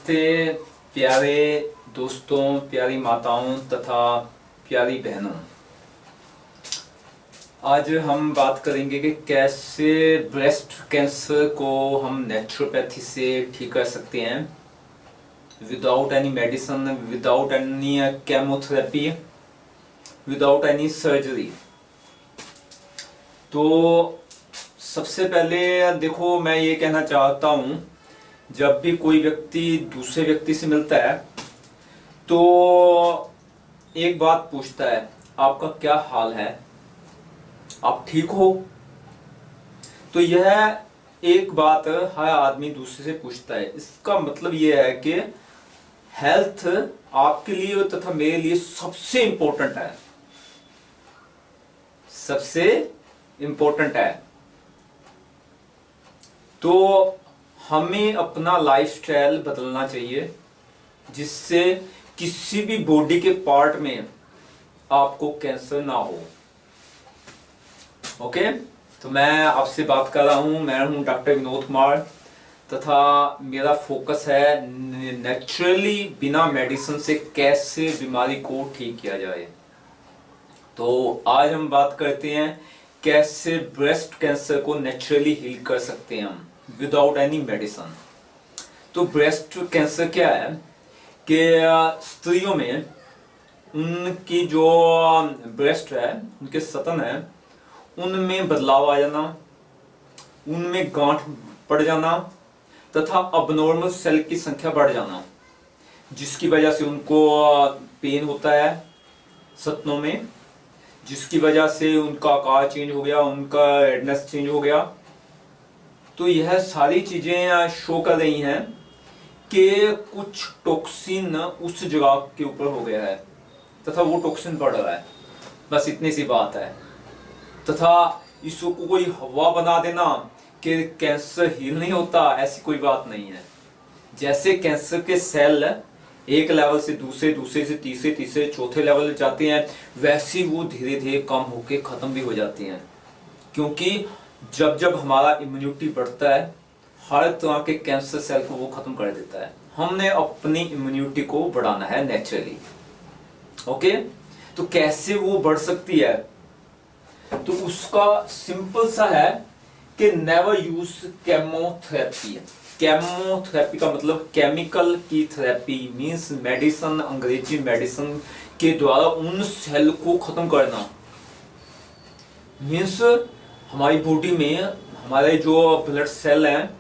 नमस्ते प्यारे दोस्तों, प्यारी माताओं तथा प्यारी बहनों। आज हम बात करेंगे कि कैसे ब्रेस्ट कैंसर को हम नेचुरोपैथी से ठीक कर सकते हैं without any medicine, without any chemotherapy, without any surgery. तो सबसे पहले देखो, मैं ये कहना चाहता हूँ, जब भी कोई व्यक्ति दूसरे व्यक्ति से मिलता है तो एक बात पूछता है, आपका क्या हाल है, आप ठीक हो? तो यह एक बात हर आदमी दूसरे से पूछता है। इसका मतलब यह है कि हेल्थ आपके लिए तथा मेरे लिए सबसे इंपॉर्टेंट है, सबसे इंपॉर्टेंट है। तो हमें अपना लाइफस्टाइल बदलना चाहिए जिससे किसी भी बॉडी के पार्ट में आपको कैंसर ना हो। ओके, तो मैं आपसे बात कर रहा हूं, मैं हूं डॉक्टर विनोद कुमार तथा मेरा फोकस है नेचुरली बिना मेडिसिन से कैसे बीमारी को ठीक किया जाए। तो आज हम बात करते हैं कैसे ब्रेस्ट कैंसर को नेचुरली हील कर सकते हैं हम विदाउट एनी मेडिसिन। तो ब्रेस्ट कैंसर क्या है कि स्त्रियों में उनकी जो ब्रेस्ट है, उनके स्तन है, उनमें बदलाव आ जाना, उनमें गांठ पड़ जाना तथा अबनॉर्मल सेल की संख्या बढ़ जाना, जिसकी वजह से उनको पेन होता है स्तनों में, जिसकी वजह से उनका आकार चेंज हो गया, उनका रेडनेस चेंज हो गया। तो यह सारी चीजें शो कर रही हैं कि कुछ टॉक्सिन उस जगह के ऊपर हो गया है तथा वो टॉक्सिन बढ़ रहा है, बस इतनी सी बात है। तथा इसको कोई हवा बना देना कि कैंसर हील नहीं होता, ऐसी कोई बात नहीं है। जैसे कैंसर के सेल एक लेवल से दूसरे, दूसरे से तीसरे, तीसरे चौथे लेवल जाते हैं, वैसे वो धीरे धीरे कम होके खत्म भी हो जाती हैं। क्योंकि जब जब हमारा इम्यूनिटी बढ़ता है, हर तरह के कैंसर सेल को वो खत्म कर देता है। हमने अपनी इम्यूनिटी को बढ़ाना है नेचुरली। ओके, तो कैसे वो बढ़ सकती है? तो उसका सिंपल सा है कि नेवर यूज केमोथेरेपी। केमोथेरेपी का मतलब केमिकल की थेरेपी मींस मेडिसिन, अंग्रेजी मेडिसिन के द्वारा उन सेल को खत्म करना। मींस हमारी बॉडी में हमारे जो ब्लड सेल हैं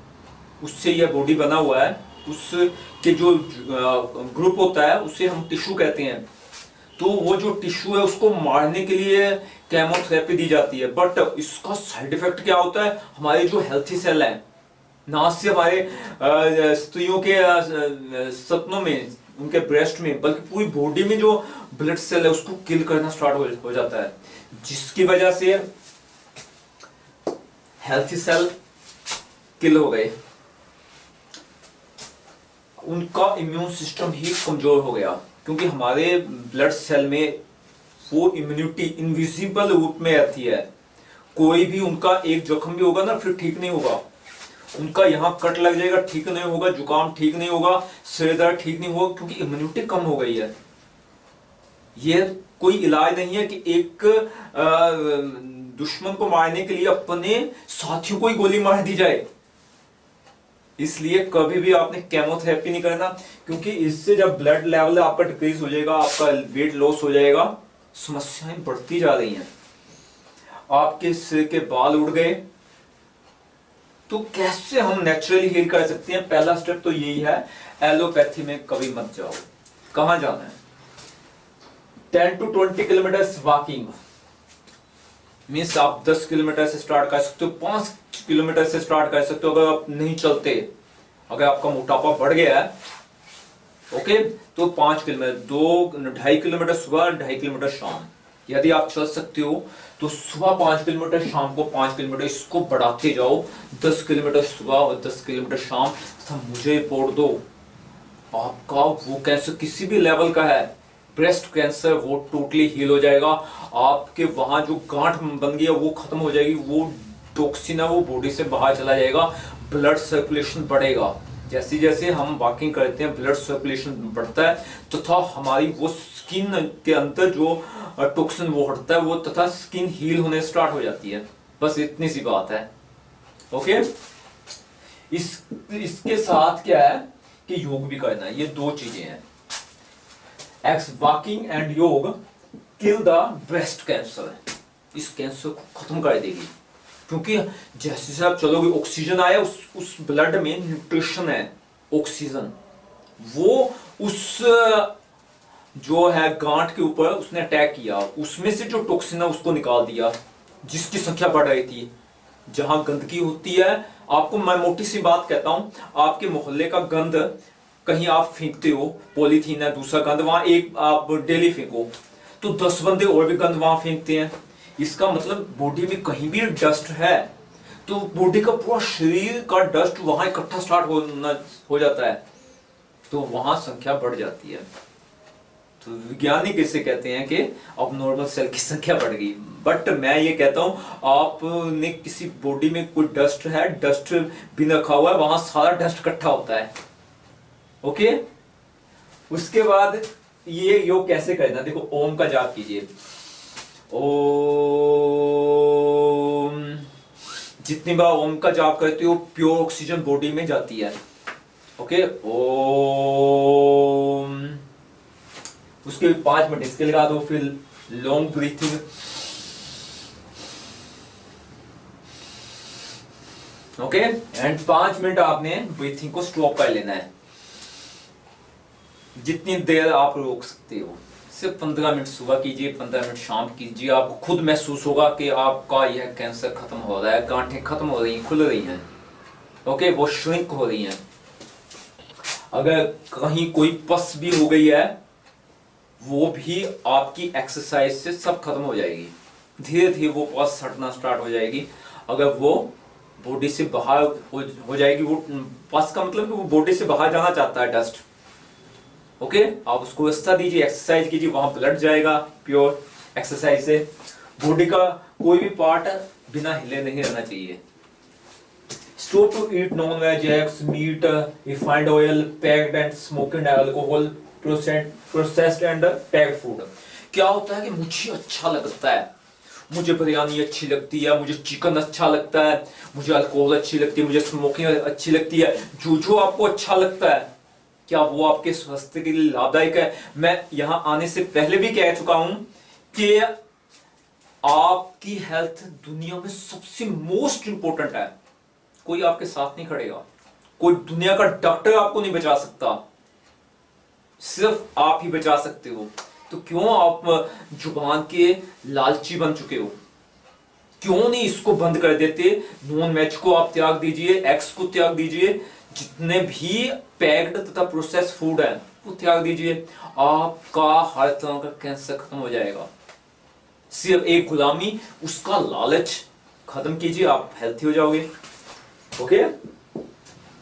उससे यह बॉडी बना हुआ है, उसके जो ग्रुप होता है उसे हम टिश्यू कहते हैं। तो वो जो टिश्यू है उसको मारने के लिए केमोथेरेपी दी जाती है। बट इसका साइड इफेक्ट क्या होता है? हमारे जो हेल्थी सेल हैं, ना से हमारे स्त्रियों के स्तनों में, उनके ब्रेस्ट में, बल्कि पूरी बॉडी में जो ब्लड सेल है उसको किल करना स्टार्ट हो जाता है, जिसकी वजह से हेल्थी सेल किल हो गए, उनका इम्यून सिस्टम ही कमजोर हो गया। क्योंकि हमारे ब्लड सेल में वो इम्यूनिटी इनविजिबल रूप में आती है। कोई भी उनका एक जख्म भी होगा ना, फिर ठीक नहीं होगा। उनका यहाँ कट लग जाएगा, ठीक नहीं होगा, जुकाम ठीक नहीं होगा, सिर दर्द ठीक नहीं होगा, क्योंकि इम्यूनिटी कम हो गई है। ये कोई इलाज नहीं है कि एक दुश्मन को मारने के लिए अपने साथियों को ही गोली मार दी जाए। इसलिए कभी भी आपने केमोथेरेपी नहीं करना, क्योंकि इससे जब ब्लड लेवल आपका डिक्रीज हो जाएगा, आपका वेट लॉस हो जाएगा, समस्याएं बढ़ती जा रही हैं। आपके सिर के बाल उड़ गए। तो कैसे हम नेचुरली हील कर सकते हैं? पहला स्टेप तो यही है, एलोपैथी में कभी मत जाओ। कहां जाना है? 10 to 20 किलोमीटर वॉकिंग मीन्स आप 10 किलोमीटर से स्टार्ट कर सकते हो, 5 किलोमीटर से स्टार्ट कर सकते हो। अगर आप नहीं चलते, अगर आपका मोटापा बढ़ गया है, ओके, तो 5 किलोमीटर, 2-2.5 किलोमीटर सुबह, 2.5 किलोमीटर शाम। यदि आप चल सकते हो तो सुबह 5 किलोमीटर, शाम को 5 किलोमीटर, इसको बढ़ाते जाओ, 10 किलोमीटर सुबह और 10 किलोमीटर शाम। तथा मुझे रिपोर्ट दो, आपका वो कैंसर किसी भी लेवल का है, ब्रेस्ट कैंसर, वो टोटली हील हो जाएगा। आपके वहां जो गांठ बन गई है वो खत्म हो जाएगी, वो टॉक्सिन है वो बॉडी से बाहर चला जाएगा, ब्लड सर्कुलेशन बढ़ेगा। जैसे जैसे हम वॉकिंग करते हैं ब्लड सर्कुलेशन बढ़ता है तथा हमारी वो स्किन के अंदर जो टॉक्सिन वो हटता है वो तथा स्किन हील होने स्टार्ट हो जाती है। बस इतनी सी बात है। ओके, इसके साथ क्या है कि योग भी करना है। ये दो चीजें हैं। एक्स वॉकिंग एंड योग किल द ब्रेस्ट कैंसर, इस कैंसर को खत्म कर देगी। क्योंकि जैसे जैसे आप चलोगे ऑक्सीजन आया, उस ब्लड में न्यूट्रिशन है, ऑक्सीजन, वो उस जो है गांठ के ऊपर उसने अटैक किया, उसमें से जो टॉक्सिन है उसको निकाल दिया, जिसकी संख्या बढ़ रही थी। जहां गंदगी होती है, आपको मैं मोटी सी बात कहता हूं, आपके मोहल्ले का गंद कहीं आप फेंकते हो, पॉलीथीन है दूसरा गंद, वहां एक आप डेली फेंको तो 10 बंदे और भी गंद वहां फेंकते हैं। इसका मतलब बॉडी में कहीं भी डस्ट है तो बॉडी का पूरा शरीर का डस्ट वहां इकट्ठा स्टार्ट हो जाता है, तो वहां संख्या बढ़ जाती है। तो वैज्ञानिक इसे कहते हैं कि अब नॉर्मल सेल की संख्या बढ़ गई। बट मैं ये कहता हूं, आपने किसी बॉडी में कोई डस्ट है, डस्ट बिन रखा हुआ है, वहां सारा डस्ट इकट्ठा होता है। ओके, उसके बाद ये योग कैसे करना, देखो ओम का जाप कीजिए। ओम, जितनी बार ओम का जाप करते हो प्योर ऑक्सीजन बॉडी में जाती है। ओके, ओम, उसके 5 मिनट इसके लगा दो, फिर long breathing. Okay, and 5 minute आपने ब्रीथिंग को स्टॉप कर लेना है, जितनी देर आप रोक सकते हो। सिर्फ 15 मिनट सुबह कीजिए, 15 मिनट शाम कीजिए, आपको खुद महसूस होगा कि आपका यह कैंसर खत्म हो रहा है, गांठें खत्म हो रही हैं, खुल रही हैं। ओके, वो श्रिंक हो रही हैं। अगर कहीं कोई पस भी हो गई है, वो भी आपकी एक्सरसाइज से सब खत्म हो जाएगी। धीरे धीरे वो पस हटना स्टार्ट हो जाएगी। अगर वो बॉडी से बाहर हो जाएगी, वो पस का मतलब कि वो बॉडी से बाहर जाना चाहता है डस्ट। ओके, आप उसको रास्ता दीजिए, एक्सरसाइज कीजिए, वहां ब्लड जाएगा प्योर एक्सरसाइज से। बॉडी का कोई भी पार्ट बिना हिले नहीं रहना चाहिए। Stop to eat non veg, eggs, meat, refined oil, packed and smoked alcohol, processed and packed food. क्या होता है कि मुझे अच्छा लगता है, मुझे बिरयानी अच्छी लगती है, मुझे चिकन अच्छा लगता है, मुझे अल्कोहल अच्छी लगती है, मुझे स्मोकिंग अच्छी लगती है। जो जो आपको अच्छा लगता है, क्या वो आपके स्वास्थ्य के लिए लाभदायक है? मैं यहां आने से पहले भी कह चुका हूं कि आपकी हेल्थ दुनिया में सबसे मोस्ट इंपॉर्टेंट है। कोई आपके साथ नहीं खड़ेगा, कोई दुनिया का डॉक्टर आपको नहीं बचा सकता, सिर्फ आप ही बचा सकते हो। तो क्यों आप जुबान के लालची बन चुके हो? क्यों नहीं इसको बंद कर देते? नॉन वेज को आप त्याग दीजिए, एग्स को त्याग दीजिए, जितने भी पैक्ड तथा प्रोसेस फूड है वो त्याग दीजिए। आपका हर तरह का कैंसर खत्म हो जाएगा। सिर्फ एक गुलामी, उसका लालच खत्म कीजिए, आप हेल्थी हो जाओगे। Okay,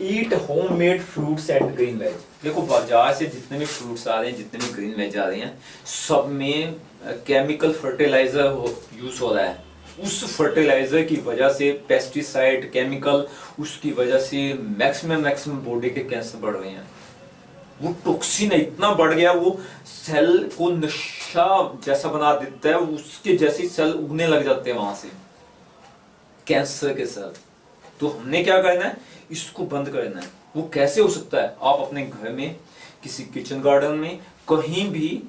eat homemade fruits and green veg. देखो बाजार से जितने भी फ्रूट्स आ रहे हैं, जितने भी ग्रीन वेज आ रहे हैं, सब में केमिकल फर्टिलाइजर यूज हो रहा है। उस फर्टिलाइजर की वजह से, पेस्टिसाइड, केमिकल, उसकी वजह से मैक्सिमम बॉडी के कैंसर बढ़ रहे हैं। वो टॉक्सिन इतना बढ़ गया, वो सेल को नशा जैसा बना देता है, उसके जैसे सेल उगने लग जाते हैं वहां से, कैंसर के सेल। तो हमने क्या करना है, इसको बंद करना है। वो कैसे हो सकता है? आप अपने घर में, किसी किचन गार्डन में, कहीं भी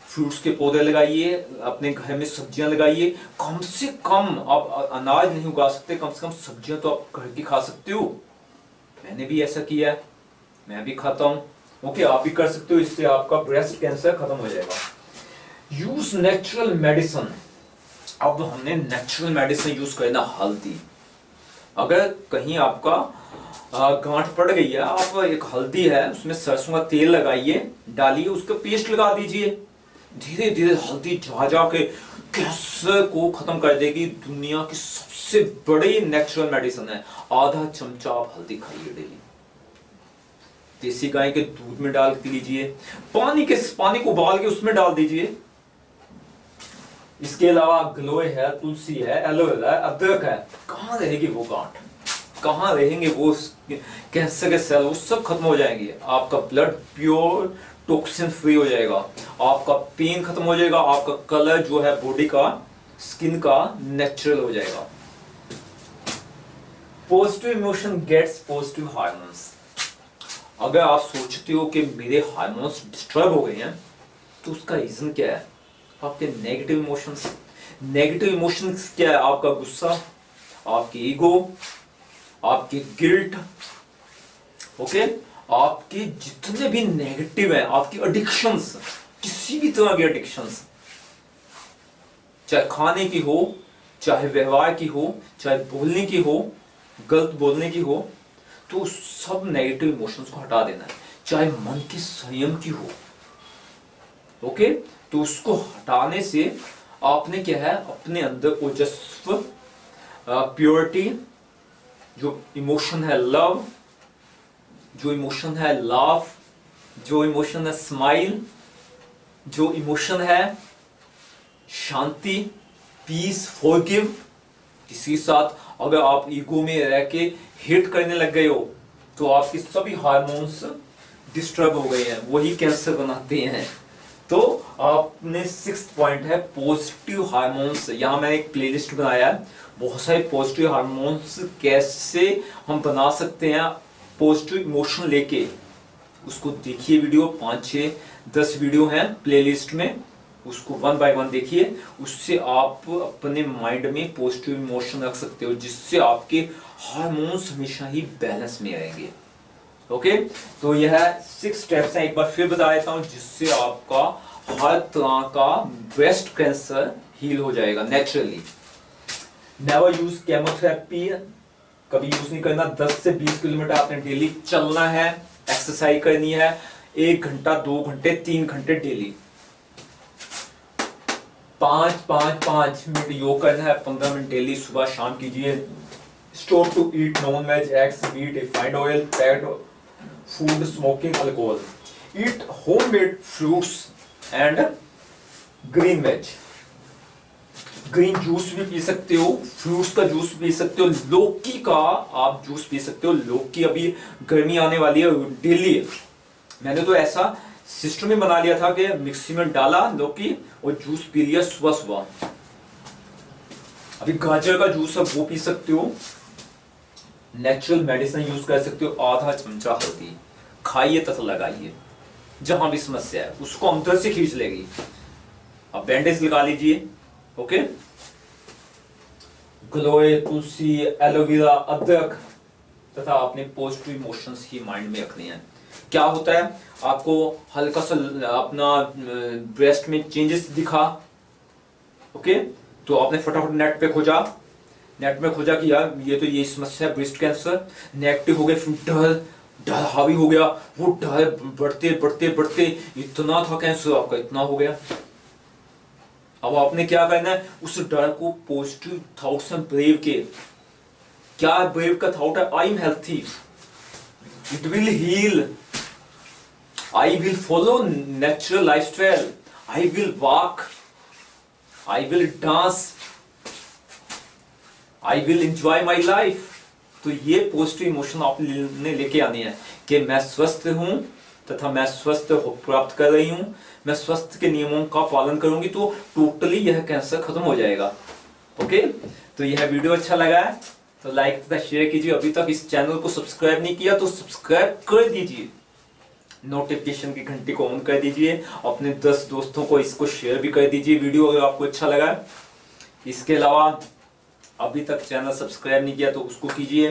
फ्रूट्स के पौधे लगाइए, अपने घर में सब्जियां लगाइए। कम से कम आप अनाज नहीं उगा सकते, कम से कम सब्जियां तो आप घर की खा सकते हो। मैंने भी ऐसा किया है, मैं भी खाता हूं। ओके, आप भी कर सकते हो, इससे आपका ब्रेस्ट कैंसर खत्म हो जाएगा। Use natural medicine. अब हमने नेचुरल मेडिसिन यूज करना। हल्दी, अगर कहीं आपका गांठ पड़ गई है, आप एक हल्दी है, उसमें सरसों का तेल लगाइए, डालिए, उसका पेस्ट लगा दीजिए। धीरे धीरे हल्दी जा जाके कैंसर को खत्म कर देगी। दुनिया की सबसे बड़ी नेचुरल मेडिसिन है। आधा चमचा आप हल्दी खाइए डेली। देसी गाय के दूध में डाल के लीजिए, पानी को उबाल के उसमें डाल दीजिए। इसके अलावा गलोय है, तुलसी है, एलोवेरा है, अदरक है। कहां रहेगी वो गांठ? कहाँ रहेंगे वो कैंसर के सेल, वो सब खत्म हो जाएंगे। आपका ब्लड प्योर टॉक्सिन फ्री हो जाएगा, आपका पेन खत्म हो जाएगा, आपका कलर जो है बॉडी का, स्किन का नेचुरल हो जाएगा। Positive emotion gets positive hormones. अगर आप सोचते हो कि मेरे हार्मोन्स डिस्टर्ब हो गए हैं, तो उसका रीजन क्या है? आपके नेगेटिव इमोशंस। नेगेटिव इमोशंस क्या है? आपका गुस्सा, आपकी ईगो, आपकी गिल्ट, ओके, आपके जितने भी नेगेटिव है, आपकी एडिक्शंस, किसी भी तरह की एडिक्शंस, चाहे खाने की हो, चाहे व्यवहार की हो, चाहे बोलने की हो, गलत बोलने की हो, तो सब नेगेटिव इमोशंस को हटा देना है। चाहे मन के संयम की हो, ओके, तो उसको हटाने से आपने क्या है, अपने अंदर ओजस्व, प्योरिटी, जो इमोशन है लव, जो इमोशन है लाफ, जो इमोशन है स्माइल, जो इमोशन है शांति, पीस, फॉरगिव। किसी साथ अगर आप ईगो में रह के हिट करने लग गए हो, तो आपकी सभी हार्मोन्स डिस्टर्ब हो गए हैं, वही कैंसर बनाते हैं। तो आपने 6th पॉइंट है पॉजिटिव हार्मोन्स। यहाँ मैंने एक प्लेलिस्ट बनाया है, बहुत सारे पॉजिटिव हार्मोन्स कैसे हम बना सकते हैं पॉजिटिव इमोशन लेके। उसको देखिए, वीडियो 5, 6, 10 वीडियो हैं प्लेलिस्ट में, उसको 1 बाय 1 देखिए। उससे आप अपने माइंड में पॉजिटिव इमोशन रख सकते हो, जिससे आपके हार्मोन्स हमेशा ही बैलेंस में रहेंगे। ओके, तो यह 6 स्टेप्स हैं, एक बार फिर बता देता हूं, जिससे आपका हर तरह का ब्रेस्ट कैंसर हील हो जाएगा नेचुरली। नेवर यूज केमोथेरेपी, कभी यूज नहीं करना। 10 से 20 किलोमीटर आपने डेली चलना है, एक्सरसाइज करनी है, 1 घंटा, 2 घंटे, 3 घंटे डेली। 5 मिनट योग करना है, 15 मिनट डेली सुबह शाम कीजिए। Stop to eat non veg, eggs, meat, refined oil, packed food, smoking, alcohol. Eat homemade fruits and green veg. Green juice भी पी सकते हो, फ्रूट्स का जूस पी सकते हो, लौकी का आप जूस पी सकते हो। लौकी अभी गर्मी आने वाली है, डेली मैंने तो ऐसा सिस्टम में बना लिया था कि मिक्सी में डाला लौकी और जूस पी लिया सुबह सुबह। अभी गाजर का जूस है वो पी सकते हो। नेचुरल मेडिसिन यूज कर सकते हो। आधा चमचा हल्दी खाइए तथा लगाइए, जहां भी समस्या है उसको अंदर से खींच लेगी। अब बैंडेज लगा लीजिए, ओके। ग्लोए, तुलसी, एलोवेरा, अदरक तथा अपने पॉजिटिव इमोशंस ही माइंड में रखने हैं। क्या होता है, आपको हल्का सा अपना ब्रेस्ट में चेंजेस दिखा, ओके, तो आपने फटाफट नेट में खोजा कि यार ये तो ये समस्या है ब्रेस्ट कैंसर। नेगेटिव हो गया, फिर डर हावी हो गया, वो डर बढ़ते बढ़ते बढ़ते इतना था कैंसर आपका, इतना हो गया। अब आपने क्या करना है, उस डर को पॉजिटिव थॉट से ब्रेव के। क्या ब्रेव का थॉट है, I am healthy, it will heal, I will follow natural lifestyle, I will walk, I will dance, I will enjoy my life. तो ये पॉजिटिव इमोशन आपने लेके आने हैं कि मैं स्वस्थ हूं तथा मैं स्वस्थ प्राप्त कर रही हूं, मैं स्वस्थ के नियमों का पालन करूंगी, तो टोटली यह कैंसर खत्म हो जाएगा। ओके, तो यह वीडियो अच्छा लगा है तो लाइक तथा शेयर कीजिए। अभी तक इस चैनल को सब्सक्राइब नहीं किया तो सब्सक्राइब कर दीजिए, नोटिफिकेशन की घंटी को ऑन कर दीजिए, अपने 10 दोस्तों को इसको शेयर भी कर दीजिए वीडियो अगर आपको अच्छा लगा। इसके अलावा अभी तक चैनल सब्सक्राइब नहीं किया तो उसको कीजिए।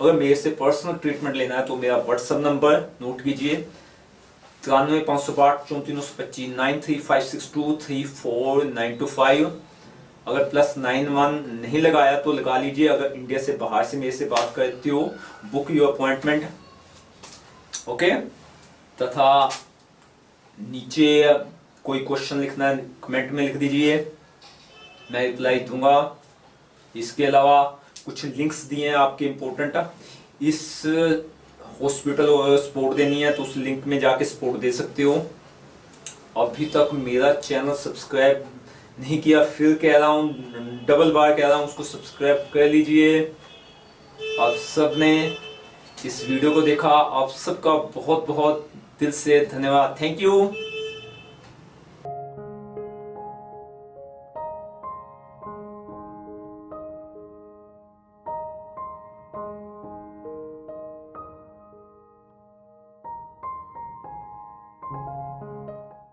अगर मेरे से पर्सनल ट्रीटमेंट लेना है तो मेरा व्हाट्सएप नंबर नोट कीजिए, 93 508 34 93562 34925। अगर +91 नहीं लगाया तो लगा लीजिए। अगर इंडिया से बाहर से मेरे से बात करते हो, बुक योर अपॉइंटमेंट, ओके। तथा नीचे कोई क्वेश्चन लिखना है कमेंट में लिख दीजिए, मैं रिप्लाई दूंगा। इसके अलावा कुछ लिंक्स दिए हैं आपके इम्पोर्टेंट, इस हॉस्पिटल और सपोर्ट देनी है तो उस लिंक में जाके सपोर्ट दे सकते हो। अभी तक मेरा चैनल सब्सक्राइब नहीं किया, फिर कह रहा हूँ, डबल बार कह रहा हूँ, उसको सब्सक्राइब कर लीजिए। आप सब ने इस वीडियो को देखा, आप सबका बहुत बहुत दिल से धन्यवाद। Thank you.